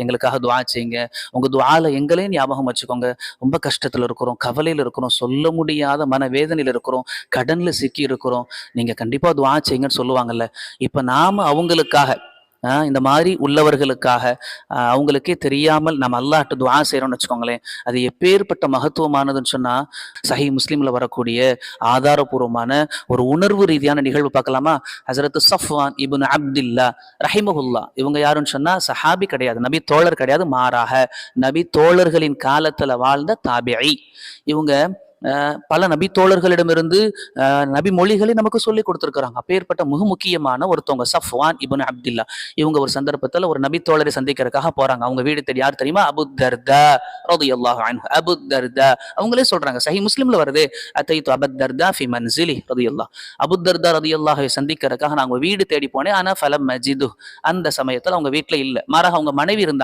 எங்களுக்காக துஆ செய்யுங்க. உங்க துஆல எங்களையும் ஞாபகம் வச்சுக்கோங்க. ரொம்ப கஷ்டத்துல இருக்கிறோம், கவலையில இருக்கிறோம், சொல்ல முடியாத மனவேதனையில இருக்கிறோம், கடன்ல சிக்கி இருக்கிறோம். நீங்க கண்டிப்பா துஆ செய்யுங்கன்னு சொல்லுவாங்கல்ல. இப்ப நாம அவங்களுக்காக இந்த மாதிரி உள்ளவர்களுக்காக அவங்களுக்கே தெரியாமல் நம்ம அல்லாஹ்ட்ட துஆ செய்றோம்னு வச்சுக்கோங்களேன். அது எப்பேற்பட்ட மகத்துவமானதுன்னு சொன்னா, சஹீஹ் முஸ்லிம்ல வரக்கூடிய ஆதாரபூர்வமான ஒரு உணர்வு ரீதியான நிகழ்வு பார்க்கலாமா? ஹஸரத் ஸஃப்வான் இப்னு அப்துல்லா ரஹிமஹுல்லா இவங்க யாருன்னு சொன்னா சஹாபி கிடையாது, நபி தோழர் கிடையாது. மாறாக நபி தோழர்களின் காலத்துல வாழ்ந்த தாபிஈ. இவங்க பல நபி தோழர்களிடமிருந்து நபி மொழிகளை நமக்கு சொல்லி கொடுத்திருக்கிறாங்க. அப்பேற்பட்ட மிக முக்கியமான ஒருத்தவங்க ஸஃப்வான் இப்னு அப்துல்லா. இவங்க ஒரு சந்தர்ப்பத்துல ஒரு நபி தோழரை சந்திக்கிறதுக்காக போறாங்க. அவங்க வீடு தேடி யார் தெரியுமா? அபூ தர்தா ரலியல்லாஹு அன்ஹு. அபூ தர்தா அவங்களே சொல்றாங்க, சஹீஹ் முஸ்லிம்ல வருது, அதைத்து அபூ தர்தா ஃபி மன்சிலி ரலியல்லாஹு. அபூ தர்தா ரலியல்லாஹுவை சந்திக்கிறதுக்காக நான் அவங்க வீடு தேடி போனேன். ஆனா ஃபலம் மஜிது, அந்த சமயத்துல அவங்க வீட்டுல இல்ல. மாறாக அவங்க மனைவி இருந்தாங்க.